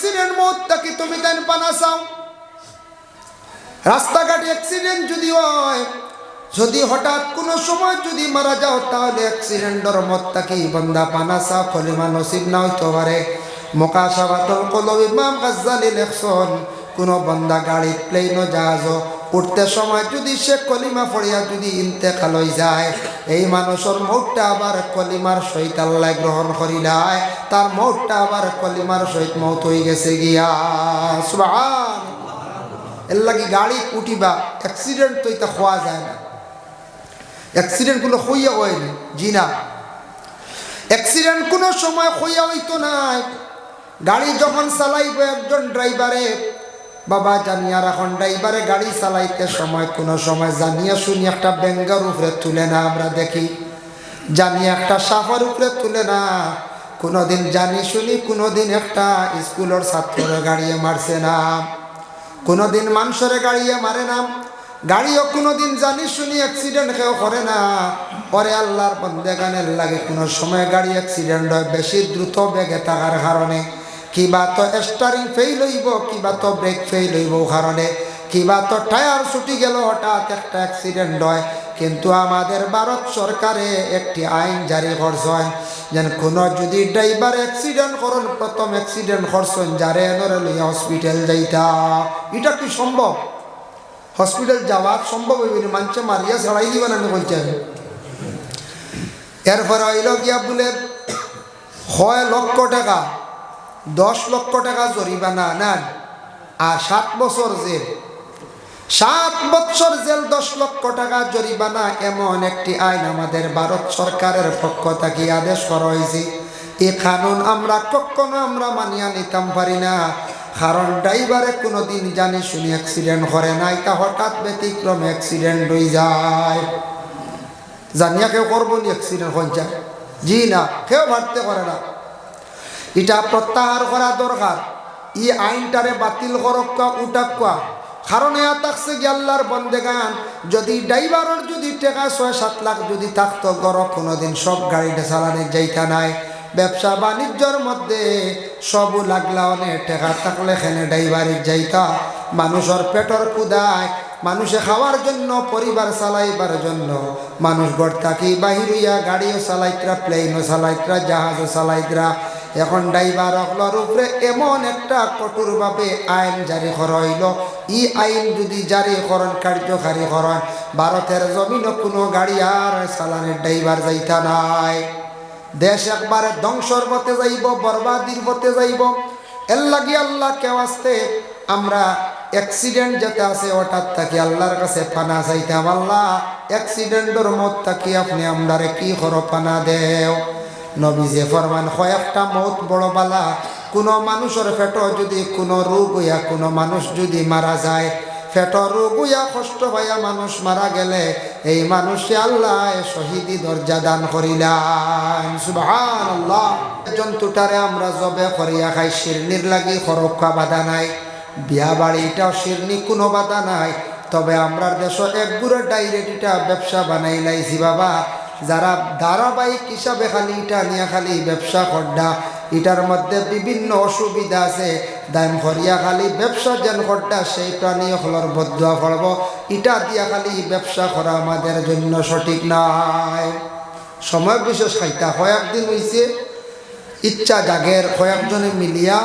Accident মৌতটাকে তুমি দেন পানা চাও। রাস্তাঘাটে অ্যাক্সিডেন্ট যদি হয়, যদি হঠাৎ কোনো সময় যদি মারা যাও, তাহলে অ্যাক্সিডেন্টের মতটাকে বান্দা পানা চাও, কলিমা নসিব না হইতে পারে। মুকাশাফাতুল কলব ইমাম গাজ্জালী লেখছেন, কোনো বান্দা গাড়ি প্লেন জাহাজ উঠতে সময় যদি সে কলিমা পড়িয়া যদি ইন্তেকাল হয়ে যায়, এই মানুষের মৌতটা আবার কলিমার সহিত আল্লাহ গ্রহণ করিলায়, তার মৌতটা আবার কলিমার সহিত মৌত হয়ে গেছে গিয়া। সুবহান। এর লাগি গাড়ি উঠিবা অ্যাক্সিডেন্ট তো এটা হওয়া যায় না। অ্যাক্সিডেন্টগুলো হইয়া হয় না, জি না, অ্যাক্সিডেন্ট কোনো সময় হইয়া হইতো না। গাড়ি যখন চালাইব একজন ড্রাইভারে, বাবা জানিয়া রাখুন, ড্রাইভারে গাড়ি চালাইতে সময় কোনো সময় জানিয়া শুনি একটা ব্যাঙ্গার উপরে তুলে না, আমরা দেখি জানিয়া একটা সাফার উপরে তুলে না। কোনোদিন জানি শুনি কোনোদিন একটা স্কুলের ছাত্রের গাড়িয়ে মারছে না, কোনোদিন মানুষের গাড়িয়ে মারে না, গাড়িও কোনোদিন জানি শুনি অ্যাক্সিডেন্ট কেউ করে না। পরে আল্লাহর বন্দেগানের লাগে কোনো সময় গাড়ি অ্যাক্সিডেন্ট হয় বেশি দ্রুত বেগে থাকার কারণে, কিবা তো স্টারিং ফেল হইব, কিবা তো ব্রেক ফেল হইব কারণে, কিবা তো টায়ার ছুটি গেল, হঠাৎ একটা অ্যাক্সিডেন্ট হয়। কিন্তু আমাদের ভারত সরকারে একটি আইন জারি করছেন, যেন কোনো যদি ড্রাইভার অ্যাক্সিডেন্ট করেন, প্রথম অ্যাক্সিডেন্ট করছেন যারে এনরে লইয়া হসপিটাল যাইতা। এটা কি সম্ভব? হসপিটাল যাওয়া সম্ভব হইবে? মানুষে মারিয়া ছাড়াই দিবেন আমি বলছেন। এরপরে হইল গিয়া বলে 6 লক্ষ টাকা 10 লক্ষ টাকা জরিমানা নেন আর 7 বছর জেল। 7 বছর জেল 10 লক্ষ টাকা জরিমানা, এমন একটি আইন আমাদের ভারত সরকারের পক্ষ থেকে আদেশ করা হয়েছে। এই কানুন আমরা কখনো আমরা মানিয়া নিতাম পারি না, কারণ ড্রাইভারে কোনোদিন জানি শুনি অ্যাক্সিডেন্ট করে না, এটা হঠাৎ ব্যতিক্রম অ্যাক্সিডেন্ট হয়ে যায়। জানিয়া কেউ করবো নি অ্যাক্সিডেন্ট হয়ে যায়? জি না, কেউ ভাবতে করে না। এটা প্রত্যাহার করা দরকার। ই আইনটারে বাতিল করক্কা উঠাক্কা, কারণ এ থাকছে কি আল্লাহর বন্দেগান, যদি ড্রাইভারের যদি টাকা 6-7 লাখ যদি থাকতো, গড় কোনোদিন সব গাড়িটা চালানো যাইতা নাই। ব্যবসা বাণিজ্যর মধ্যে সব লাগলা অনেক টাকা থাকলে এখানে ড্রাইভারি যাইতা। মানুষের পেটর ক্ষুদায়, মানুষে খাওয়ার জন্য, পরিবার চালাইবার জন্য মানুষ ঘর থাকি বাহির হইয়া গাড়িও চালাইতরা, প্লেনও চালাইতরা, জাহাজও চালাইতরা। এখন ড্রাইভার হকলার উপরে এমন একটা কঠোরভাবে আইন জারি করা হইল, ই আইন যদি জারি করেন, কার্যকারী করেন, ভারতের জমিনও কোনো গাড়ি আর চালানের ড্রাইভার যাইতা নাই। দেশ একবারে ধ্বংসর পথে যাইব, বরবাদির পথে যাইব। এর লাগি আল্লাহ কেউ আসতে আমরা অ্যাক্সিডেন্ট যেতে আছে হঠাৎ থাকি আল্লাহর কাছে পানা চাইতাম, আল্লাহ অ্যাক্সিডেন্টের মত থাকি আপনি আমরারে কি করো, পানা দেও। নবীজে ফরমান, কয়েকটা মত বড় বালা। কোনো মানুষের পেট যদি কোনো রোগ হইয়া কোনো মানুষ যদি মারা যায়, পেটর রোগ হইয়া কষ্ট হইয়া মানুষ মারা গেলে, এই মানুষে আল্লাহ শহীদি দরজা দান করিলেন। সুবহানাল্লাহ। জন্তুটারে আমরা জবে করিয়া খাই, শিরনির লাগি খরক্কা বাধা নাই, বিয়া বাড়ি এটাও শিরনি কোনো বাধা নাই। তবে আমরা দেশ একগুড়ে ডাইরেক্ট এটা ব্যবসা বানাই লাইছি বাবা। যারা ধারাবাহিক হিসাবে খালি এটা নিয়ে খালি ব্যবসা করডা, এটার মধ্যে বিভিন্ন অসুবিধা আছে। দাম ভরিয়া খালি ব্যবসা যেন করডা, সেই প্রাণী হলর বদুয়া করব, এটা দিয়া খালি ব্যবসা করা আমাদের জন্য সঠিক নাই। সময় বিশেষ খাইতা কয়েকদিন হয়েছে ইচ্ছা জাগের, কয়েকজনে মিলিয়া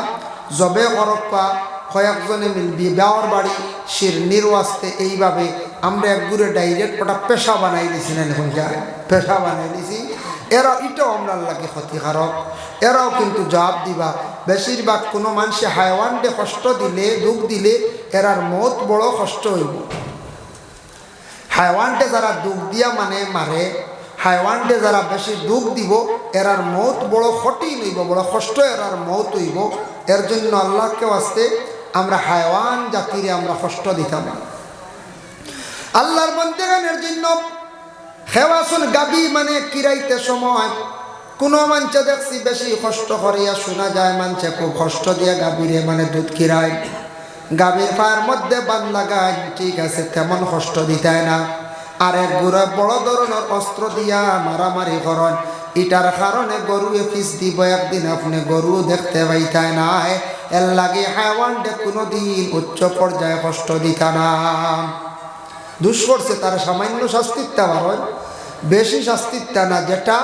জবে করপ্পা, কয়েকজনে মিলবি বিয়ার বাড়ি শিরনির ওয়াস্তে, এইভাবে আমরা একগুড়ে ডাইরেক্ট ওটা পেশা বানাই দিছি না, এখন যায় পেশা বানাই দিছি। এরা এটাও আমরা লাগে ক্ষতিকারক, এরাও কিন্তু জবাব দিবা। বেশিরভাগ কোনো মানুষে হাইওয়ানকে কষ্ট দিলে, দুঃখ দিলে, এরার মত বড় কষ্ট হইব। হাইওয়ানকে যারা দুঃখ দিয়া মানে মারে, হাইওয়ানকে যারা বেশি দুঃখ দিব, এরার মত বড় ক্ষতি হইব, বড় কষ্ট এরার মত হইব। এর জন্য আল্লাহকে আসতে আমরা হাইওয়ান জাতিরে আমরা কষ্ট দিতাম। আল্লাহর বন্দেগানের জন্য হেওয়াসুন গাবি মানে কিরাইতে সময় কোনো মানুষে দেখছি বেশি কষ্ট করিয়া শোনা যায়, মানুষে খুব কষ্ট দিয়ে গাবিরে মানে দুধ কিরায়, গাবির পায়ের মধ্যে বান লাগায়, ঠিক আছে তেমন কষ্ট দিতায় না। আর এক গুড়ে বড় ধরনের অস্ত্র দিয়া মারামারি করেন, এটার কারণে গরু ফিস দিব, একদিন আপনি গরু দেখতে পাইতায় নাই। এর লাগে হায়াওয়ানকে কোনোদিন উচ্চ পর্যায়ে কষ্ট দিতা না। দুষ করছে তার সামান্য শাস্তিটা হয়, বেশি শাস্তিটা না, যেটা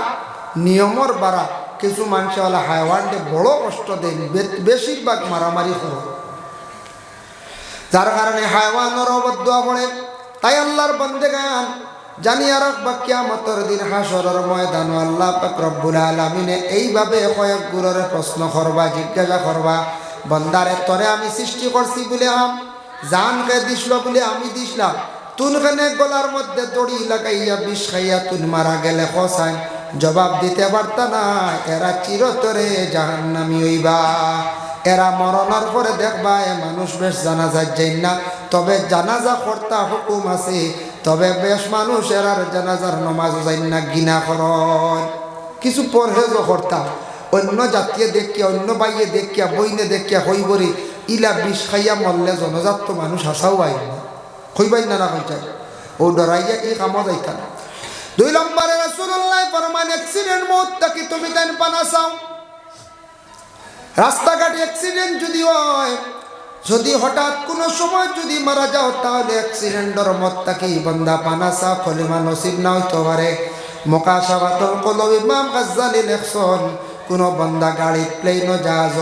নিয়মর বাড়া কিছু মানুষওয়ালা হায়াওয়ানকে বড় কষ্ট দেন, বেশিরভাগ মারামারি করে, যার কারণে হায়াওয়ানের অবদুয়া পড়ে। তাই আল্লাহর বান্দেগান জানিয়া রাখবা কিয়ামতের দিন হাসরের ময়দানে আল্লাহ পাক রব্বুল আলামিনে এইভাবে কয়েক গুরুরে প্রশ্ন করবা, জিজ্ঞাসা করবা, বান্দারে তোরে আমি সৃষ্টি করছি বলে জানকে দিছিল বলে আমি দিছিলাম, তুনখানে গলার মধ্যে দড়ি লাগাইয়া বিষ খাইয়া তুন মারা গেলে খসাই জবাব দিতে পারতা না। এরা চিরতরে জাহান্নামী হইবা। এরা মরণের পরে দেখবা এ মানুষ বেশ জানাজা যাই না, তবে জানাজা কর্তা হুকুম আছে, তবে বেশ মানুষ এরার জানাজার নমাজ যাই না, গিনা করন কিছু পরহেজও কর্তা। অন্য জাতীয় দেখিয়া, অন্য বাইয়ে দেখিয়া, বইনে দেখিয়া হইবরি ইলা বিষ খাইয়া মরলে জনজাত তো মানুষ আসাও আই না, হইবাই না কইতাই ও ডরাইয়া এই কামত যাইতা না। 2 নম্বরে রাসূলুল্লাহ ফরমান অ্যাক্সিডেন্ট মত তাকে তুমি তাই পানা চাও। রাস্তাঘাটে অ্যাক্সিডেন্ট যদি হয়, যদি হঠাৎ কোনো সময় যদি মারা যাও, তাহলে অ্যাক্সিডেন্টের মত তাকে বান্দা পানা চাও, কলিমা নসিব না হইতে পারে। মুকাশাফাতুল কলব ইমাম গাজ্জালী লেখছেন, কোনো বান্দা গাড়ি প্লেন জাহাজ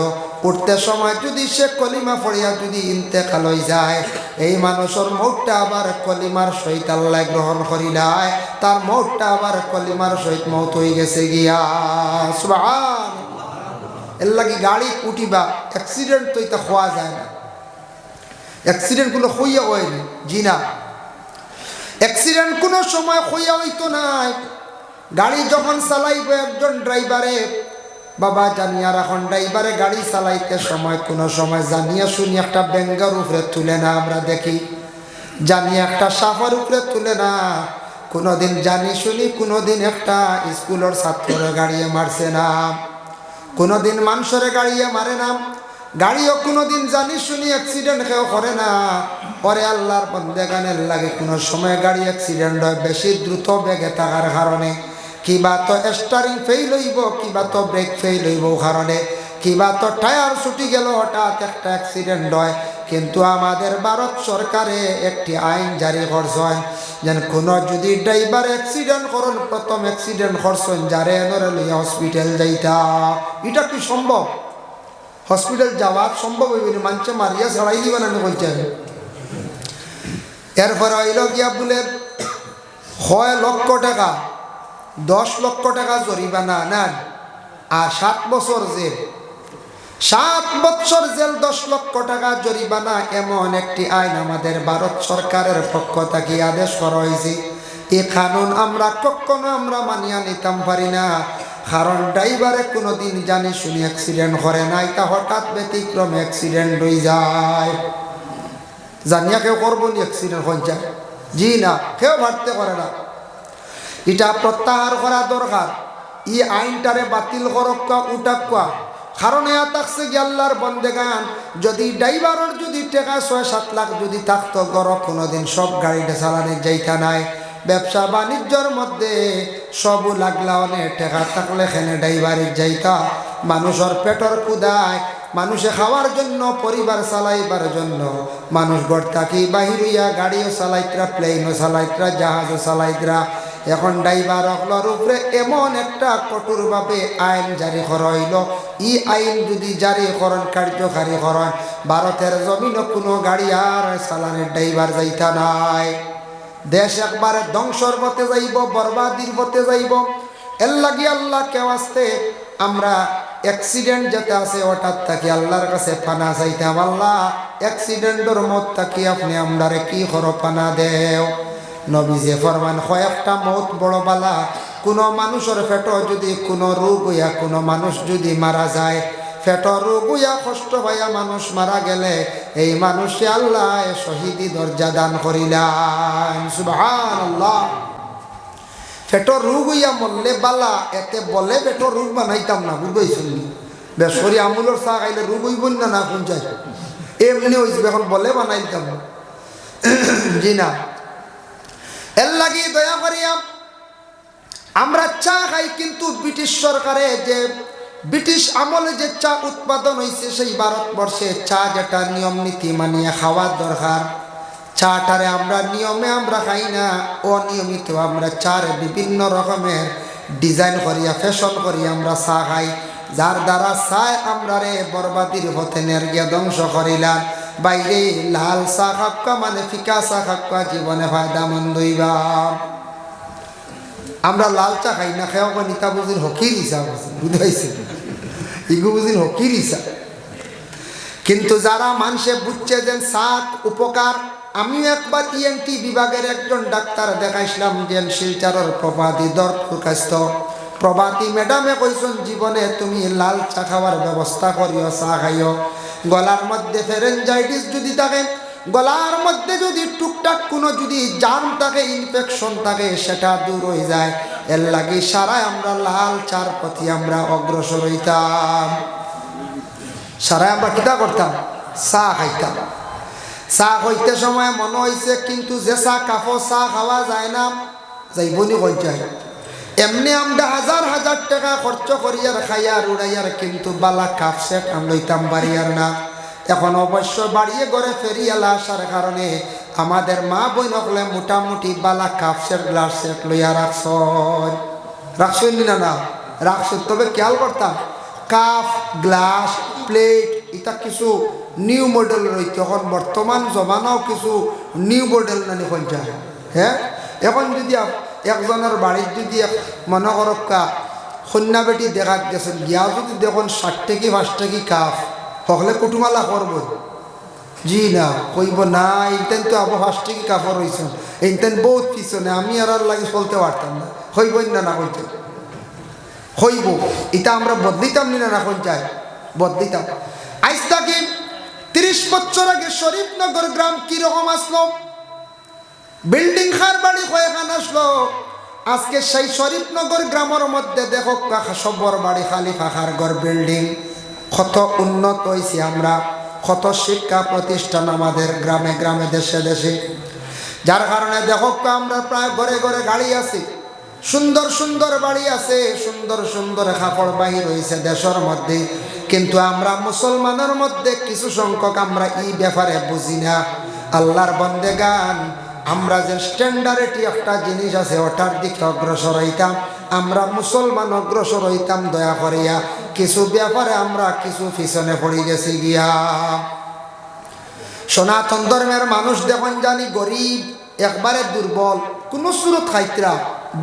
উঠতে সময় যদি সে কলিমা পড়িয়া যদি ইন্তেকাল হয়ে যায়, এই মানুষের মৌতটা আবার কলিমার সহিত আল্লাহ গ্রহণ করিলায়, তার মৌতটা আবার কলিমার সহিত মৌত হয়ে গেছে গিয়া। সুবহানাল্লাহ। এর লাগি গাড়ি উঠিবা অ্যাক্সিডেন্ট তো এটা হওয়া যায় না, অ্যাক্সিডেন্টগুলো হইয়া হয়নি, জি না, অ্যাক্সিডেন্ট কোনো সময় হইয়া হইতো নাই। গাড়ি যখন চালাইব একজন ড্রাইভারে, বাবা জানিয়া রাখুন, ড্রাইভারে গাড়ি চালাইতে সময় কোনো সময় জানিয়া শুনি একটা ব্যাঙ্গার উপরে তুলে না, আমরা দেখি জানিয়া একটা সাফার উপরে তুলে না, কোনোদিন জানি শুনি কোনোদিন একটা স্কুলের ছাত্রের গাড়িয়ে মারছে না, কোনোদিন মানুষের গাড়িয়ে মারে না, গাড়িও কোনোদিন জানি শুনি অ্যাক্সিডেন্ট কেউ করে না। পরে আল্লাহর বন্দেগানের লাগে কোনো সময় গাড়ি অ্যাক্সিডেন্ট হয় বেশি দ্রুত বেগে থাকার কারণে, কিবা তো স্টারিং ফেইল হইব, কিবা তো ব্রেক ফেইল হইব কারণে, কিবা তো টায়ার ছুটি গেল, হঠাৎ একটা অ্যাক্সিডেন্ট হয়। কিন্তু আমাদের ভারত সরকারে একটি আইন জারি করছেন, যেন কোনো যদি ড্রাইভার অ্যাক্সিডেন্ট করেন, প্রথম অ্যাক্সিডেন্ট করছেন যারে এনরে লইয়া হসপিটাল যাইতা। এটা কি সম্ভব? হসপিটাল যাওয়া সম্ভব হইবে না, মানুষে মারিয়া ছাড়াই দিবা না বলছে। এরপরে হইল গিয়া বলে 6 লক্ষ টাকা 10 লক্ষ টাকা জরিমানা নেন, আর 7 বছর জেল। 7 বছর জেল 10 লক্ষ টাকা জরিমানা, এমন একটি আইন আমাদের ভারত সরকারের পক্ষ থেকে আদেশ করা হয়েছে। এই কানুন আমরা কখনো আমরা মানিয়া নিতাম পারি না, কারণ ড্রাইভারে কোনোদিন জানি শুনি অ্যাক্সিডেন্ট করে না, এটা হঠাৎ ব্যতিক্রম অ্যাক্সিডেন্ট হয়ে যায়। জানিয়া কেউ করবো নি অ্যাক্সিডেন্ট হয়ে যায়? জি না, কেউ ভাবতে করে না। এটা প্রত্যাহার করা দরকার, ই আইনটারে বাতিল করক্কা উঠাক্কা। কারণ এ থাকছে কি আল্লাহর বন্দেগান, যদি ড্রাইভারের যদি টাকা 6-7 লাখ যদি থাকতো, গড় কোনোদিন সব গাড়িটা চালানো যাইতা নাই। ব্যবসা বাণিজ্যর মধ্যে সব লাগলা অনেক টাকা থাকলে এখানে ড্রাইভারে যাইতা, মানুষের পেটর ক্ষুদায়, মানুষে খাওয়ার জন্য, পরিবার চালাইবার জন্য মানুষ ঘর থাকি বাহির হইয়া গাড়িও চালাইতরা, প্লেনও চালাইতরা, জাহাজও চালাইতরা। এখন ড্রাইভার অকলর উপরে এমন একটা কঠোরভাবে আইন জারি করা হইল, ই আইন যদি জারি করেন, কার্যকারী করেন, ভারতের জমিনও কোনো গাড়ি আর চালানের ড্রাইভার যাইতা নাই। দেশ একবারে ধ্বংসর পথে যাইব, বরবাদির পথে যাইব। এর লাগি আল্লাহ কেউ আসতে আমরা অ্যাক্সিডেন্ট যেতে আছে হঠাৎ থাকি আল্লাহর কাছে পানা চাইতাম, আল্লাহ অ্যাক্সিডেন্টের মত থাকি আপনি আমরারে কি করো, পানা দেও। নবীজে ফরমান, কয়েকটা মত বড় বালা। কোনো মানুষের পেট যদি কোনো রোগ হইয়া কোনো মানুষ যদি মারা যায়, পেটর রোগ হইয়া কষ্ট হইয়া মানুষ মারা গেলে, এই মানুষে আল্লাহ শহীদি দরজা দান করিলেন। সুবহানাল্লাহ। পেটর রোগ হইয়া মরলে বালা, এতে বলে পেটর রোগ বানাইতাম না, বুঝবেন? বেসরি আমুলের চা খাইলে রোগ হইব না, না কোন চাই এমনি হয়েছে, এখন বলে বানাইতাম না, জি না। এর লাগি দয়া করিয়া আমরা চা খাই, কিন্তু ব্রিটিশ সরকারে যে ব্রিটিশ আমলে যে চা উৎপাদন হয়েছে সেই ভারতবর্ষে চা যেটা নিয়ম নীতি মানিয়ে খাওয়ার দরকার, চাটারে আমরা নিয়মে আমরা খাই না, অনিয়মিত আমরা চার বিভিন্ন রকমের ডিজাইন করিয়া ফ্যাশন করিয়া আমরা চা খাই, যার দ্বারা চায় আমরা রে বরবাদির হতে নেরগিয়া ধ্বংস করিলাম। বাইরে লাল চা খাক্কা মানে ফিকা চা খাক্কা জীবনে ফায়দা মন্দ হইবা। আমরা লাল চা খাই না, খেয়াও নিতা বুঝিন হকির হিসাব বুঝাইছে, ইগু বুঝিন হকির হিসাব। কিন্তু যারা মানুষে বুঝছে যে সাত উপকার, আমিও একবার ইএনটি বিভাগের একজন ডাক্তার দেখাইছিলাম যে শিলচরের প্রভাতী দরকাস্ত প্রভাতী ম্যাডামে কইছেন জীবনে তুমি লাল চা খাওয়ার ব্যবস্থা করিও, চা খাইও। গলার মধ্যে ফেরেনজাইটিস যদি থাকে, গলার মধ্যে যদি টুকটাক কোনো যদি জার্ম থাকে, ইনফেকশন থাকে, সেটা দূর হয়ে যায়। এর লাগে সারায় আমরা লাল চার প্রতি আমরা অগ্রসর হইতাম, সারায় আমরা কিতা করতাম, চা খাইতাম। চা হইতে সময় মনে হয়েছে কিন্তু যে চা কাপো চা খাওয়া যায় না, যাইবনি কই যায়। এমনি আমরা হাজার হাজার টাকা খরচ করিয়ার খাইয়ার উড়াইয়ার কিন্তু বালা কাপ সেট আমরা লইতাম বাড়িয়ার না। এখন অবশ্য বাড়িয়ে ঘরে ফেরিয়ালা আসার কারণে আমাদের মা বই নকলে মোটামুটি বালা কাপ সেট গ্লাস সেট লইয়া রাখছেন না না রাখছ। তবে খেয়াল করতাম কাপ গ্লাস প্লেট এটা কিছু নিউ মডেল রয়েছে, এখন বর্তমান জমানাও কিছু নিউ মডেল নানি কইটা। হ্যাঁ, এখন যদি একজনের বাড়ির যদি মনে করক্কা কন্যা বেটি দেখা গেছেন গিয়া যদি দেখুন 60 টাকি 5 টাকি কাপ হকলে কুটুমালা করব, জি না কইব না এইতেন তো আবার 5 টাকি কাপড় রয়েছেন, এইতেন বহুত পিছনে, আমি আর লাগে চলতে পারতাম না, হইব না না কইতে হইব। এটা আমরা বদলিতাম না না কোন চাই বদলিতাম। আজ থেকে 30 বছর আগে শরীফনগর গ্রাম কিরকম আসলো, বিল্ডিং খার বাড়ি কয়েকখান আসলো। আজকে সেই শরীফনগর গ্রামের মধ্যে দেখো সবর বাড়ি খালি ফাঁকার ঘর বিল্ডিং। কত উন্নত হয়েছি আমরা, কত শিক্ষা প্রতিষ্ঠান আমাদের গ্রামে গ্রামে দেশে দেশে, যার কারণে দেখো আমরা প্রায় ঘরে ঘরে গাড়ি আছে, সুন্দর সুন্দর বাড়ি আছে, সুন্দর সুন্দর কাপড় বাহির হয়েছে দেশের মধ্যে। কিন্তু আমরা মুসলমানের মধ্যে কিছু সংখ্যক আমরা এই ব্যাপারে বুঝি না। আল্লাহর বন্দেগান আমরা যে স্ট্যান্ডার্ডটি একটা জিনিস আছে ওটার দিকে অগ্রসর হইতাম, আমরা মুসলমান অগ্রসর হইতাম দয়া করিয়া, কিছু ব্যাপারে আমরা কিছু পিছনে পড়ে গেছি গিয়া। সনাতন ধর্মের মানুষ দেখুন জানি গরিব, একবারে দুর্বল, কোনো সুরত খাইতরা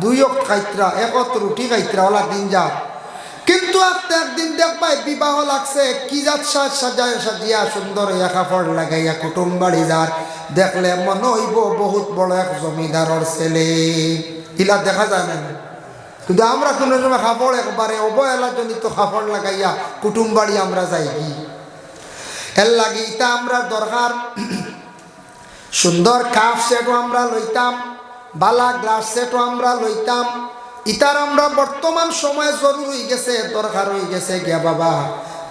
2 ওয়াক্ত খাইতরা 1 ওয়াক্ত রুটি খাইতরা ওলা দিন যা। কিন্তু আপনি একদিন দেখবাই বিবাহ লাগছে, কি যাত সাজায় সাজিয়া সুন্দর কাপড় লাগাইয়া কুটুম বাড়ি যার, দেখলে মনে হইব বহুত বড় এক জমিদারের ছেলে, ইলা দেখা যায় না। কিন্তু আমরা কোনো সময় কাপড় একবারে অবহেলা জনিত কাপড় লাগাইয়া কুটুম বাড়ি আমরা যাই কি এর লাগে। ইটা আমরা দরকার সুন্দর কাপ সেটও আমরা লইতাম, বালা গ্লাস সেটও আমরা লইতাম। ইতার আমরা বর্তমান সময়ে জরুরি হয়ে গেছে, দরকার হয়ে গেছে গিয়া বাবা।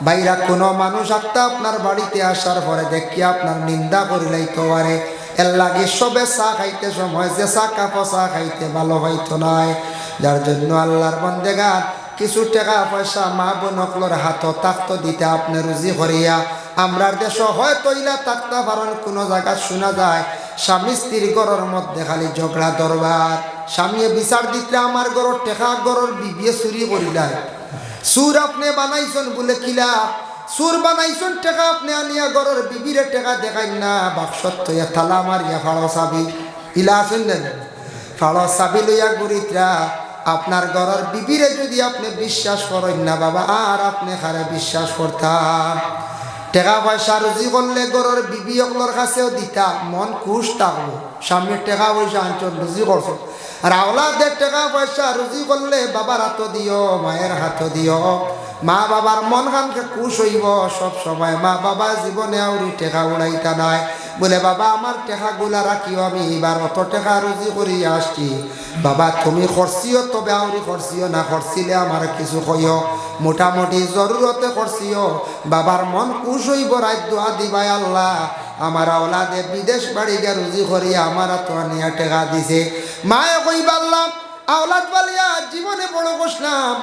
বাইরা কোনো মানুষ একটা আপনার বাড়িতে আসার পরে দেখি আপনার নিন্দা করিলাইতে পারে, এর লাগে সবে চা খাইতে সময় যে চা কাপো চা খাইতে ভালো হইতো নাই। যার জন্য আল্লাহর বন্দেগান কিছু টাকা পয়সা মা বোনকলর হাত তাক্ত দিতে আপনি রুজি করিয়া আমরার দেশ হয়তো ইলা তাক্তা পারেন। কোনো জায়গা শোনা যায় স্বামী স্ত্রীর ঘরের মধ্যে খালি ঝগড়া দরবার, স্বামীয়ে বিচার দিতে আমার ঘরের টেকা ঘরের বিবিয়ে চুরি করিলাই। সুর আপনি বানাইছেন বলে কিলা সুর বানাইছেন, টেকা আপনি আনিয়া ঘরের বিবিরে টেকা দেখাই না, বাক্সত থালা মারিয়া ফাড়ো চাবি ইলা আছেন না, ফাড়ো চাবি লইয়া গরিতরা আপনার ঘরের বিবিরে যদি আপনি বিশ্বাস করেন না বাবা, আর আপনি খারে বিশ্বাস করতাম। টাকা পয়সা রুজি করলে ঘরের বিবি অকলর কাছেও দিতা, মন খুশ থাকবো, স্বামীর টাকা পয়সা আনছন রুজি করছো। আর আওলাদের টাকা পয়সা রুজি করলে বাবার হাত দিও, মায়ের হাত দিও, মা বাবার মন খানকে খুশ হইব সব সময়। মা বাবা জীবনে আউরি টেকা উড়াইতা নাই, বলে বাবা আমার টেকাগুলা রাখিও, আমি এবার অত টাকা রুজি করি আসছি, বাবা তুমি খরচিও তবে আউরি খরচিও, না খরচিলে আমার কিছু কইও, মোটামুটি জরুরতে খরচিও। বাবার মন খুশ হইব, রাত দোয়া দিবাই আল্লাহ আমার আওলাদে বিদেশ বাড়ি গিয়ে রুজি করিয়া আমার তো নিয়ে টেকা দিছে। মায়ে কইবা আল্লাহ আওলাদ বালিয়া জীবনে বড় বসলাম,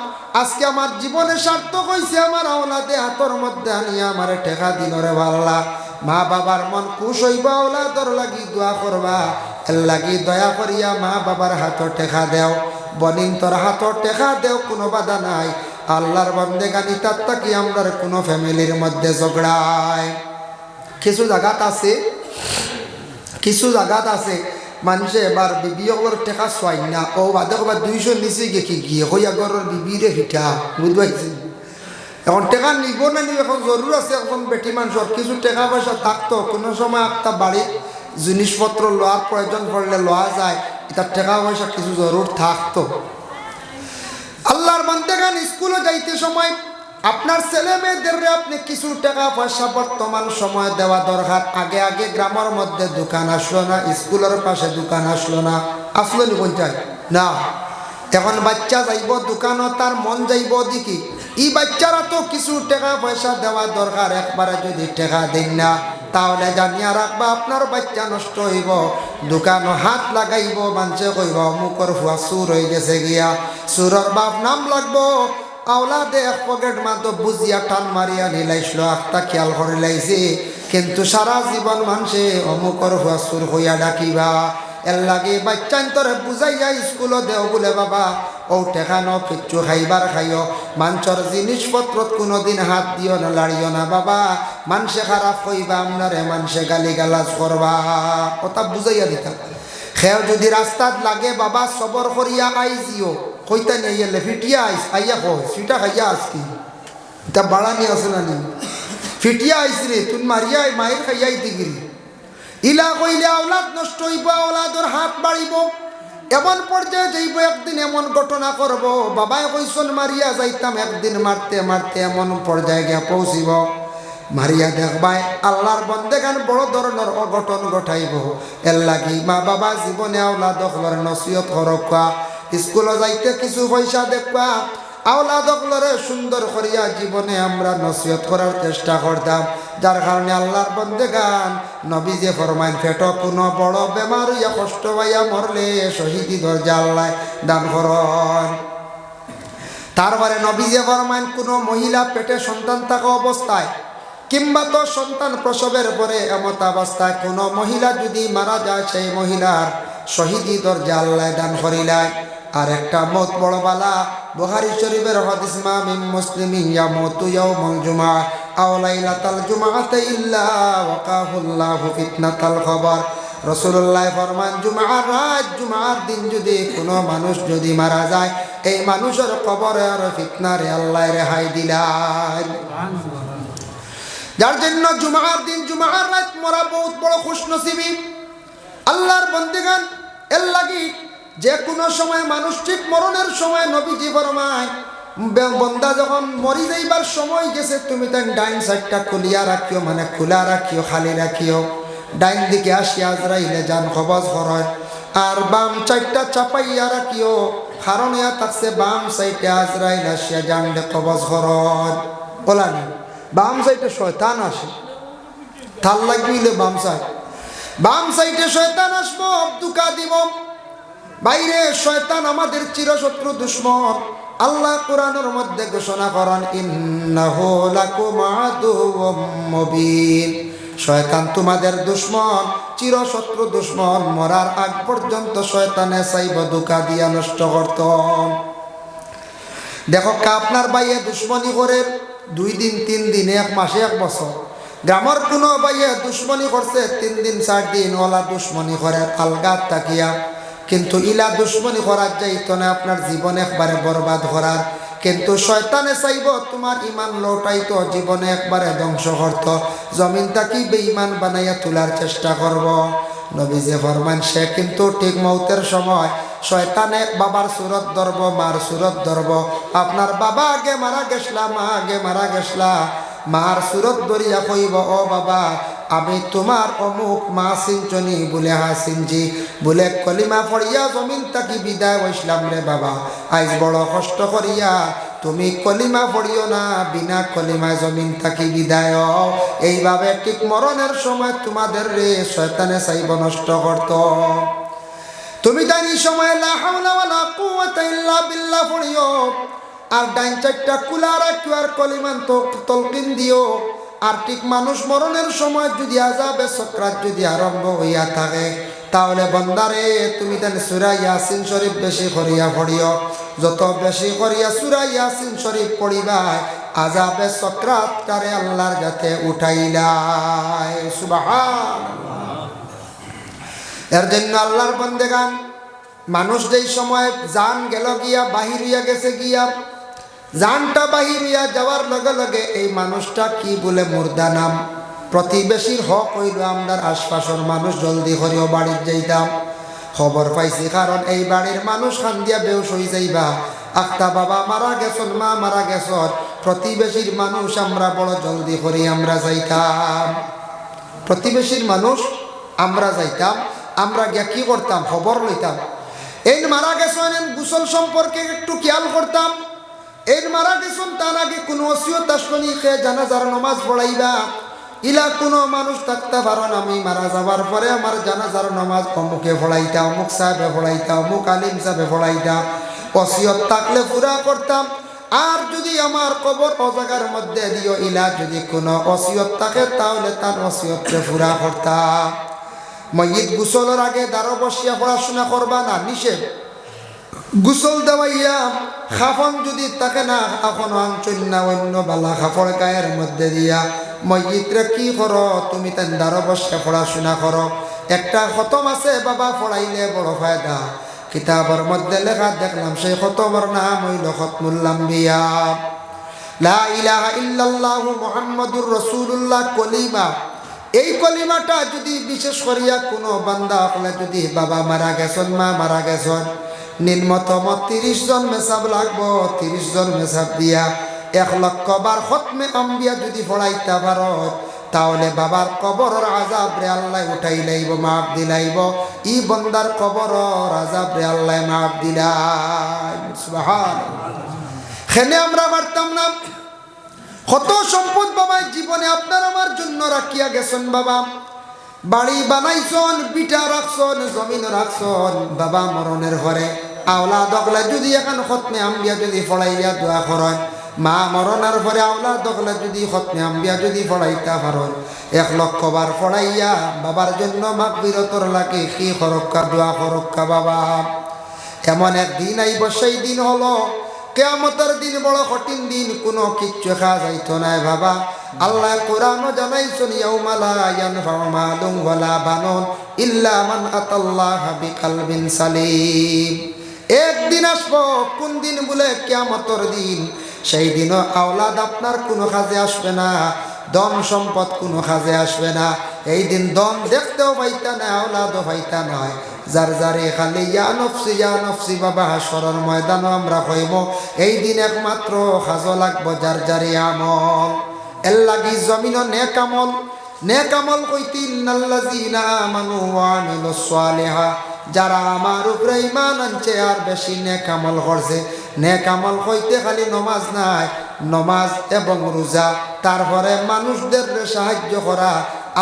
আজকে আমার জীবনে সার্থক হয়েছে, আমার আওলাদে হাতর মধ্যে আনিয়া আমার টেকা দিল রে আল্লাহ। মা বাবার মন খুশ হইবা, আওলাদর লাগি দোয়া করবা, এর লাগি দয়া করিয়া মা বাবার হাতর টেকা দেও, বনিন তোর হাতর টেকা দেও, কোনো বাধা নাই। আল্লাহর বন্দেগানি তার তাকি আমরা কোনো ফ্যামিলির মধ্যে ঝগড়ায়। কিছু জায়গাত আছে, কিছু জায়গাত আছে মানুষে এবার বিবি ওর টেকা চাই না, ও বাদে কবার 200 নিচে গেছি গিয়ে হইয়া ঘরের বিবিরে ভিটা বুঝতে পারছি। এখন টেকা নিব না নিব, এখন জরুর আছে এখন বেটি মানুষের কিছু টাকা পয়সা থাকতো, কোনো সময় একটা বাড়ি জিনিসপত্র লওয়ার প্রয়োজন পড়লে লওয়া যায়, এটা টাকা পয়সা কিছু জরুর থাকতো। আল্লাহর বান্দাগান স্কুলে যাইতে সময় আপনার ছেলে মেয়েদের আপনি কিছু টাকা পয়সা বর্তমান সময় দেওয়া দরকার। আগে আগে গ্রামের মধ্যে দোকান আসলো না, স্কুলের পাশে দোকান আসলো না, আসলো নি পঞ্চায়েত না। এখন বাচ্চা যাইব দোকানও তার মন যাইব দেখি, এই বাচ্চারা তো কিছু টাকা পয়সা দেওয়া দরকার। একবারে যদি টাকা দেন না তাহলে জানিয়া রাখবা আপনার বাচ্চা নষ্ট হইব, দোকানও হাত লাগাইব, মানুষে কইব মুখর ফুয়া চুর হয়ে গেছে গিয়া, চুরর বাপ নাম লাগবো। আওলাদে এক পকেট মাত্র বুঝিয়া টান মারিয়া নিলাইছিল, একটা খেয়াল করে লাইছে, কিন্তু সারা জীবন মানুষে অমুকর ফুয়া চুর হইয়া ডাকিবা। এর লাগে বাচ্চান তোরে বুঝাইয়া স্কুলও দেও বলে বাবা ও টেকানো কিচ্ছু খাইবার খাইও, মানুষের জিনিসপত্র কোনোদিন হাত দিও না, লাড়িও না বাবা, মানুষে খারাপ হইবা আপনারে, মানুষে গালি গালাজ করবা, কথা বুঝাইয়া দিতা। খেও যদি রাস্তাত লাগে বাবা সবর করিয়া আইজিও, কইতা নিয়ে এলে ফিটিয়া আইস আইয়া কই সেটা খাইয়া আজকি তা বাড়ানি আছে না নি, ফিটিয়া আইস রে তুই মারিয়া মায়ের খাইয়াই দিগিরি ইলা কইলে আওলাদ নষ্ট হইব, আওলাদর হাত বাড়িব, এমন পর্যায়ে যাইব একদিন এমন ঘটনা করব। বাবাই কইসন মারিয়া যাইতাম, একদিন মারতে মারতে এমন পর্যায়ে গিয়া পৌঁছিব, মারিয়া দেখবাই আল্লাহর বন্দেগান বড় ধরনের অঘটন ঘটাইব। এর লাগি মা বাবা জীবনে আওলাদ হলর নসিহত করবা, স্কুলে যাইতে কিছু পয়সা দেখবা, আওলাদ হলরে সুন্দর করিয়া জীবনে আমরা নসিহত করার চেষ্টা করতাম। যার কারণে আল্লাহর বন্দেগান নবী যে ফরমাইন পেট কোনো বড় বেমার হইয়া কষ্ট পাইয়া মরলে শহীদি দরজা আল্লাহ দান করন। তারপরে নবী যে ফরমাইন কোনো মহিলা পেটে সন্তান থাকা অবস্থায় কিংবা তো সন্তান প্রসবের পরে এমত অবস্থায় কোনো মহিলা যদি মারা যায়, সেই মহিলার শহীদি দরজা আল্লাহ দান করিলায়। আর একটা মত বড় বালা, বুখারী শরীফের হাদিস, মা মিন মুসলিমিন ইয়ামুতু ইয়াউমাল জুমআ আও লাইলাতাল জুমআতি ইল্লা ওয়াকাহুল্লাহু ফিতনাতাল কবর। রাসূলুল্লাহ ফরমান জুমআর রাত, জুমআর দিন যদি কোনো মানুষ যদি মারা যায়, এই মানুষের কবরের ফিতনারে আল্লাহ রেহাই দিলেন। যার জন্য জুমআর দিন জুমআর রাত মরা বহুত বড় খুশনসিবি আল্লাহর বন্দেগান। এর লাগি যে কোনো সময় মানুষ ঠিক মরণের সময় নবীজি ফরমায় বন্দা যখন মরি যাইবার সময় গেছে, তুমি তাই ডাইন সাইডটা খুলিয়া রাখিও, মানে খোলা রাখিও, খালি রাখিও। ডাইন দিকে আসিয়া আজরাইলে যান কবজ করেন, আর বাম সাইডটা চাপাইয়া রাখিও, কারণ ইয়া থাকছে বাম সাইডে আজরাইল আসিয়া জানলে কবজ করেন। বলানি বাম সাইডে শয়তান আসে, তার লাগবে বাম সাইডে শয়তান আসবো, দুকা দিব। বাইরে শয়তান আমাদের চিরশত্রু দুশ্মন। আল্লাহ কোরআনের মধ্যে ঘোষণা করেন ইন্নাহু লাকুম আদুউম মুবিন, শয়তান তোমাদের দুশ্মন, চিরশত্রু দুশ্মন। মরার আগ পর্যন্ত শয়তানে চাইব দুকা দিয়া নষ্ট করত। দেখো আপনার বাইয়ে দুশ্মনী করে 2 দিন 3 দিন 1 মাসে 1 বছর, গ্রামের কোনো বাইয়ে দুশ্মনী করছে 3 দিন 4 দিন, ওলা দুশ্মনী করে আলগাত তাকিয়া, কিন্তু ইলা দুশ্মনী করার যাইতো না আপনার জীবন একবারে বরবাদ করার। কিন্তু শয়তানে চাইব তোমার ইমান লৌটাইতো, জীবনে একবারে ধ্বংস করত, জমিনটাকে বেঈমান বানাইয়া তোলার চেষ্টা করব। নবীজি ফরমান সে কিন্তু ঠিক মৌতের সময় শয়তানে বাবার সুরত ধরব, মার সুরত ধরব। আপনার বাবা আগে মারা গেছলা, মা আগে মারা গেছলা, মার সুরত ধরিয়া কইব ও বাবা আমি তোমার অমুক মা সিনচনি বলে, হা সিনজি বলে কলিমা পড়িয়া জমিন তাকি বিদায় হইসলাম রে বাবা, আজ বড় কষ্ট করিয়া তুমি কলিমা পড়িও না, বিনা কলিমায় জমিন তাকি বিদায়। এইভাবে ঠিক মরণের সময় তোমাদের রে শয়তানে চাইব নষ্ট করত। তুমি তাই সময় লা হাওলা ওয়ালা কুওয়াতা ইল্লা বিল্লাহ পড়িও, আর ডাইন চারটা কুলা রাখিও, আর কলিমান তলকিন দিও। আর ঠিক মানুষ মরণের সময় যদি আযাবে সাকরাত যদি আরম্ভ হইয়া থাকে, তাহলে বান্দারে তুমি তাহলে সূরা ইয়াসিন শরীফ বেশি করিয়া পড়িও। যত বেশি করিয়া সূরা ইয়াসিন শরীফ পড়িবা, আযাবে সাকরাত কারে আল্লাহর যাতে উঠাইলাই। সুবহানাল্লাহ। এর জন্য আল্লাহর বান্দেগান, মানুষ যেই সময় জান গেল গিয়া, বাহির হইয়া গেছে গিয়া, জানটা বাহির হইয়া যাওয়ার লগে লগে এই মানুষটা কি বলে মুর্দা নাম। প্রতিবেশীর হক হইল আমরার আশপাশের মানুষ জলদি করিও বাড়ির যাইতাম। খবর পাইছি কারণ এই বাড়ির মানুষ খান দিয়া বেউস হয়ে যাইবা, আখতা বাবা মারা গেছন, মা মারা গেছন, প্রতিবেশীর মানুষ আমরা বড় জলদি করি আমরা যাইতাম। প্রতিবেশীর মানুষ আমরা যাইতাম, আমরা গিয়া কি করতাম, খবর লইতাম। এই মারা গেছেন, গোসল সম্পর্কে একটু খেয়াল করতাম। এই মারা গেছেন তার আগে কোনো ওসিয়ত আসনি, খেয়ে জানাজার নামাজ পড়াইবা। ইলা কোনো মানুষ থাকতে পারেন, আমি মারা যাবার পরে আমার জানাজার নামাজ অমুকে পড়াইতা, অমুক সাহেবে পড়াইতা, অমুক আলিম সাহেবে পড়াইতা। ওসিয়ত থাকলে পুরা করতাম। আর যদি আমার কবর অজাগার মধ্যে দিও, ইলা যদি কোনো ওসিয়ত থাকে তাহলে তার ওসিয়তকে পুরা করতাম। মসজিদ গোসলের আগে দাঁড়ো বসিয়া পড়াশোনা করবা না, নিষেধ। গোসল দেওয়াইয়া খাফন যদি থাকে না, এখন আনছুন না অন্য বালা খাফড় গায়ের মধ্যে দিয়া মসজিদরে কি করো, তুমি তাই দাঁড়ো বসিয়া পড়াশোনা করো। একটা খতম আছে বাবা, পড়াইলে বড় ফায়দা। কিতাবের মধ্যে লেখা দেখলাম, সেই খতমের নাম হইল খতমুল আম্বিয়া। লা ইলাহা ইল্লাল্লাহু মুহাম্মাদুর রাসূলুল্লাহ কলিমা। এই কলিমাটা যদি বিশেষ করিয়া কোনো বান্দা হলে যদি বাবা মারা গেছেন, মা মারা গেছেন, নিম্নতম 30 জন মেসাব লাগবো। 30 জন মেসাব দিয়া 1 লক্ষ বার খতমে আম্বিয়া যদি পড়াইতে পারো, তাহলে বাবার কবরের আযাব রে আল্লাহ উঠাই লাইব, মাফ দিলাইব। ই বন্দার কবরের আযাব রে আল্লাহ মাফ দিলাই। সুবহানাল্লাহ। খেনে আমরা পারতাম না। কত সম্পদ বাবা জীবনে আপনার আমার জন্য রাখিয়া গেছেন। বাবা বাড়ি বানাইছন, বিটা রাখছন, জমিন রাখছন। বাবা মরণের ঘরে আওলাদ দখলে যদি এখন খতমে আম্বিয়া যদি পড়াইয়া দোয়া করেন, মা মরণের পরে আওলাদ দখলে যদি খতমে আম্বিয়া যদি পড়াইতা পারেন, 1 লক্ষ বার পড়াইয়া বাবার জন্য মাগফিরাতর লাগে কি করক্কা দোয়া করক্কা। বাবা এমন একদিন আইব, সেই দিন হলো কিয়ামতের দিন, বড় কঠিন দিন, কোনো কিচ্ছু খাওয়া যাইতো না। বাবা আল্লাহ কোরআনও জানাইছেন, ইয়াউমা লা ইয়ানফাউ মালুন ওয়ালা বানুন ইল্লা মান আতাল্লাহা বিকলবিন সালিম। একদিন আসবো, কোন দিন বলে কিয়ামতের দিন। সেই দিনও আওলাদ আপনার কোনো কাজে আসবে না, ধন সম্পদ কোনো কাজে আসবে না। এই দিন ধন দেখতেও পাইতা না, আওলাদও পাইতা নয়। যার যারে খালি ইয়া নফসি বাবা হাসরের ময়দানও আমরা কইব, এই দিন একমাত্র কাজ লাগবো যার যারে আমল। এর লাগি জমিন নেক আমল কইতে ইন্নাল্লাযীনা আমানু ওয়া আমিলুস সালিহা, যারা আমার উপরে ঈমান আনছে আর বেশি নেক আমল করছে। নেক আমল কইতে খালি নমাজ নাই, নমাজ এবং রোজা, তারপরে মানুষদের সাহায্য করা,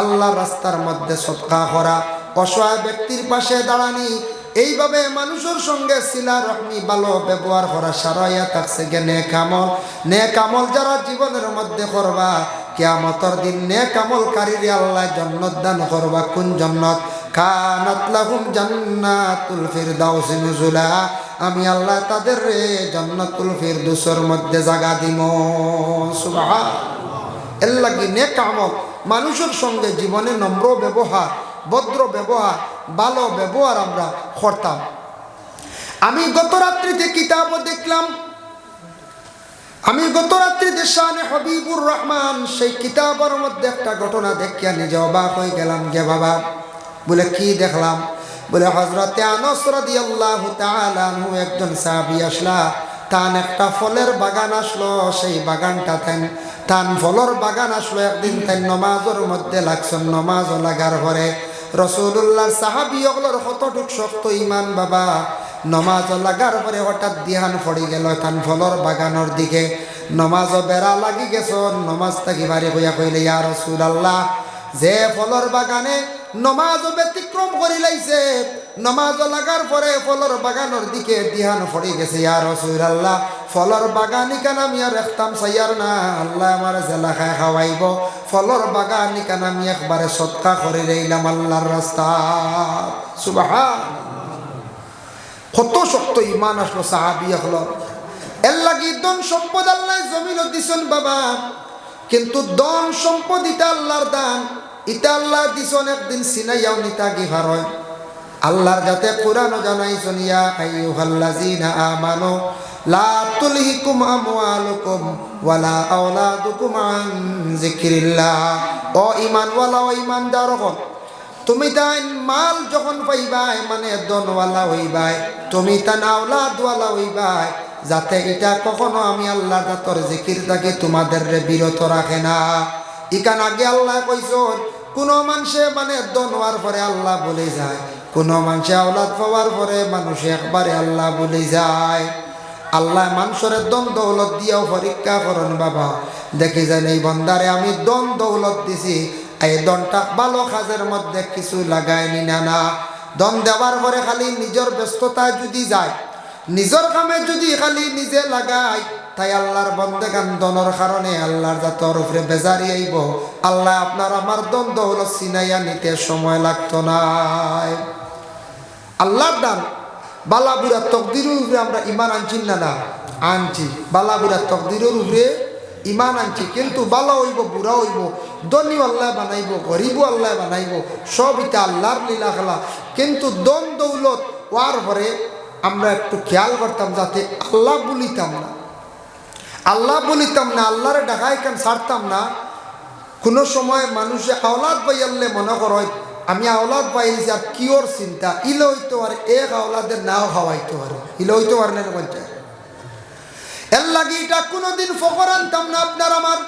আল্লাহর রাস্তার মধ্যে সদকা করা, অসহায় ব্যক্তির পাশে দাঁড়ানি, এইভাবে মানুষের সঙ্গে সিলা রহমি ভালো ব্যবহার করা সারাইয়া থাকছে গে নেক আমল। নেক আমল যারা জীবনের মধ্যে করবা, কিয়ামতের দিন নেক আমলকারীরে আল্লাহ জান্নাত দান করবা। কোন জান্নাত? কানাত লাহুম জান্নাতুল ফিরদাউস নুজুলা। আমি আল্লাহ তাদের রে জান্নাতুল ফিরদাউসের মধ্যে জায়গা দিব। সুবহানাল্লাহ। এর লাগি নেক আমল, মানুষের সঙ্গে জীবনে নম্র ব্যবহার, ভদ্র ব্যবহার, ভালো ব্যবহার আমরা করতাম। আমি গত রাত্রিতে কিতাবও দেখলাম, আমি গত রাত্রিতে শানে হবিবুর রহমান সেই কিতাবের মধ্যে একটা ঘটনা দেখিয়া নিজে অবাক হয়ে গেলাম গে বাবা। বলে কি দেখলাম? বলে হযরতে আনাস রাদিয়াল্লাহু তাআলা আনহু একজন সাহাবী আসলা, তান একটা ফলের বাগান আসলো। সেই বাগানটা তান ফলের বাগান আসলো। একদিন তাই নমাজের মধ্যে লাগছেন, নমাজও লাগার পরে রাসূলুল্লাহর সাহাবী ওগুলোর কতটুক শক্ত ঈমান বাবা। নমাজও লাগার পরে হঠাৎ ধ্যান পড়ে গেল তান ফলের বাগানের দিকে। নমাজও বেড়া লাগি গেছ, নমাজ থাকি বাড়ি হইয়া কইলে, ইয়া রাসূলুল্লাহ, যে ফলের বাগানে নমাজও ব্যতিক্রম করি লাইছে। নমাজও লাগার পরে ফলর বাগানের দিকে ধ্যান পড়ে গেছে, ইয়া রাসূলুল্লাহ ফলর বাগানি কান আমি আর একদম সাইয়ার না, আল্লাহ আমার জেলা খায় খাওয়াইব, ফলর বাগানি কান আমি একবারে সদকা করে রইলাম আল্লাহর রাস্তা। সুবহানাল্লাহ, কত শক্ত ইমান আসলো সাহাবী হলো। এর লাগি ধন সম্পদ আল্লাহ জমিনও দিছেন বাবা, কিন্তু ধন সম্পদ ইটা আল্লাহর দান, ইটা আল্লাহ দিছেন একদিন সিনাইয়াও নিতা গিভার হয়। আল্লাহর যাতে কোরআনও জানাইছেন, ইয়া আইয়ুহাল্লাযীনা আমানু লা তুলহিকুম আমওয়ালুকুম ওয়ালা আওলাদুকুম আন যিকরিল্লাহ। ও ঈমানওয়ালা ও ঈমানদারগণ, তুমি তাইন মাল যখন পাইবাই মানে ধনওয়ালা হইবাই, তুমি তান আওলাদওয়ালা হইবাই, যাতে এটা কখনো আমি আল্লাহর জাতর জিকির থেকে তোমাদের বিরত রাখে না। ইকান আগে আল্লাহ কইছেন কোনো মানুষে মানে ধন হওয়ার পরে আল্লাহ বলে যায়, কোনো মানুষে আওলাদ পাওয়ার পরে মানুষ একবারে আল্লাহ বলে যায়। আল্লাহ মানুষের ধন দৌলত দিয়েও পরীক্ষা করেন বাবা, দেখি যান এই বন্দারে আমি ধন দৌলত দিছি, এই ধনটা ভালো কাজের মধ্যে কিছু লাগায়নি না। না, ধন দেওয়ার পরে খালি নিজের ব্যস্ততায় যদি যায়, নিজের কামে যদি খালি নিজে লাগাই, তাই আল্লাহর বন্দেগান ধনের কারণে আল্লাহর জাতর উপরে বেজারি আইব। আল্লাহ আপনার আমার ধন দৌলত সিনাইয়া নিতে সময় লাগতো না। আল্লাহর দান বালা বুড়া তকদিরের উপরে আমরা ইমান আনছি না, না আনছি, বালা বুড়া তকদিরের উপরে ইমান আনছি, কিন্তু বালা হইব বুড়া হইব, ধনী আল্লাহ বানাইব, গরিব আল্লাহ বানাইব, সব এটা আল্লাহর লীলা খেলা। কিন্তু দন দৌলত হওয়ার পরে আমরা একটু খেয়াল করতাম যাতে আল্লাহ বলিতাম না, আল্লাহ বলিতাম না, আল্লাহরে ডাকাই কেন ছাড়তাম না। কোনো সময় মানুষে আওলাদ পাইয়ালে মনে করয় আমি আওলাদ পাইছি আর কিওর চিন্তা, ইলে হইতে পারে এক আওলাদের নাও খাওয়াইতে পারে, ইলে হইতে পারে না বলতে। এর লাগি এটা কোনোদিন ফখর আনতাম না আপনার আমার।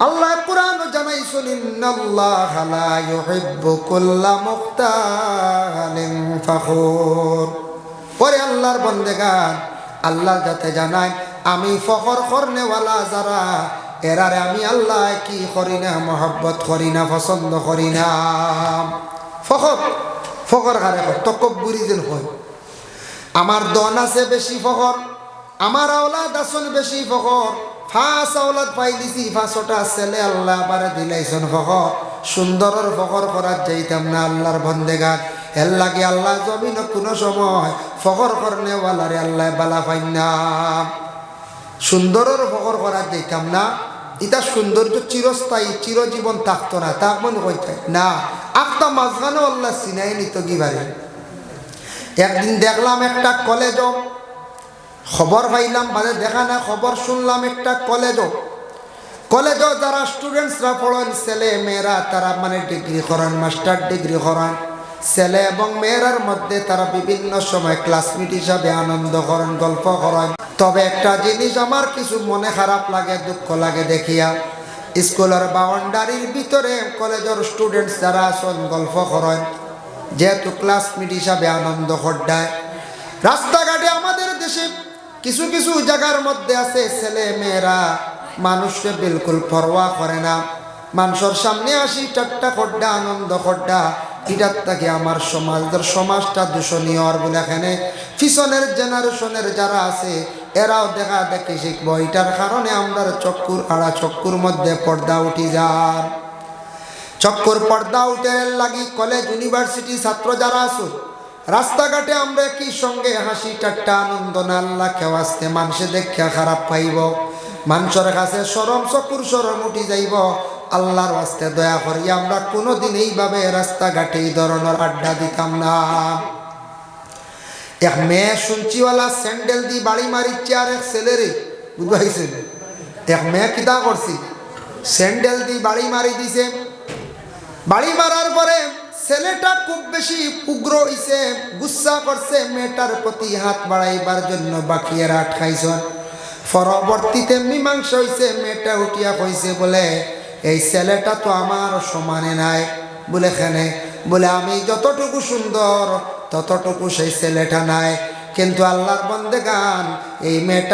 আল্লাহ কুরআন জানাইছেন, ইন্নাল্লাহা লা ইউহিব্বু কুল্লা মুখতালিন ফখুর। পরে আল্লাহর বন্দেগান আল্লাহ যাতে জানায় আমি ফখর করনেওয়ালা যারা, এরারে আমি আল্লাহ কি করি না, মহব্বত করি না, পছন্দ করি না। ফখর ফখর কারে তকব্বুরি যেন হয়, আমার দন আছে বেশি ফখর, আমার আওলাদ আসন বেশি ফখর, ফাঁস আওলাদ পাই দিছি, ফাঁসটা ছেলে আল্লাহ পারে দিলাইছেন ফখর, সুন্দরের ফখর করার যাইতাম না আল্লাহর বন্দেগান। এর লাগে আল্লাহ জমিন কোনো সময় ফখর করনেওয়ালারে আল্লাহ বালা পাইন না, সুন্দরের ফখর করার যাইতাম না। এটা সৌন্দর্য চিরস্থায়ী চিরজীবন থাকতো না, তা মনে করতে না। আত্মা মাঝখানেও আল্লাহ সিনাই নিত কিবারে। একদিন দেখলাম একটা কলেজ, খবর পাইলাম বাদে দেখা না, খবর শুনলাম একটা কলেজ যারা স্টুডেন্টসরা পড়েন, ছেলে মেয়েরা তারা মানে ডিগ্রি করেন, মাস্টার ডিগ্রি করেন, ছেলে এবং মেয়েরার মধ্যে তারা বিভিন্ন সময় ক্লাসমেট হিসাবে আনন্দ করেন, গল্প করেন। তবে একটা জিনিস আমার কিছু মনে খারাপ লাগে, দুঃখ লাগে দেখিয়া, স্কুলের বাউন্ডারির ভিতরে কলেজের স্টুডেন্টস যারা আছেন গল্প করেন, যেহেতু ক্লাসমেট হিসাবে আনন্দ করডায়। রাস্তাঘাটে আমাদের দেশে কিছু কিছু জায়গার মধ্যে আছে ছেলে মেয়েরা মানুষকে বিলকুল পরোয়া করে না, মানুষের সামনে আসি ঠাট্টা খড্ডা আনন্দ খড্ডা, এটার থেকে আমার সমাজটা দূষণীয়। আর বলে এখানে পিছনের জেনারেশনের যারা আছে এরাও দেখা দেখি শিখবো, এটার কারণে আমরা চক্কুর আড়া চক্কুর মধ্যে পর্দা উঠি যান, চক্কুর পর্দা উঠে লাগি কলেজ ইউনিভার্সিটি ছাত্র যারা আছো রাস্তাঘাটে আমরা কি সঙ্গে হাসি ঠাট্টা আনন্দ না, আল্লাহ কেউ আসতে মানুষে দেখা খারাপ পাইব, মানুষের কাছে সরম চকুর সরম উঠি যাইব। আল্লাহর ওয়াস্তে দয়া করি আমরা কোনোদিন এইভাবে রাস্তাঘাটে এই ধরনের আড্ডা দিতাম না। এক মেয়ে শুনছিওয়ালা স্যান্ডেল দিয়ে বাড়ি মারিচ্ছে আর এক ছেলেরে, বুঝাইছেন, এক মেয়ে কিতা করছি স্যান্ডেল দিয়ে বাড়ি মারি দিছে। বাড়ি মারার পরে ছেলেটা খুব বেশি উগ্র হইছে, গুসা করছে, মেয়েটার প্রতি হাত বাড়াইবার জন্য বাকিয়ের আটকাইছেন। পরবর্তীতে মীমাংসা হইছে, মেয়েটা উঠিয়া কইছে বলে এই ছেলেটা তো আমার সমানে নাই, বলে এখানে বলে আমি যতটুকু সুন্দর ততটুকু সেই ছেলেটা নাই, কিন্তু আল্লাহর বন্দেগান এই মেয়েটা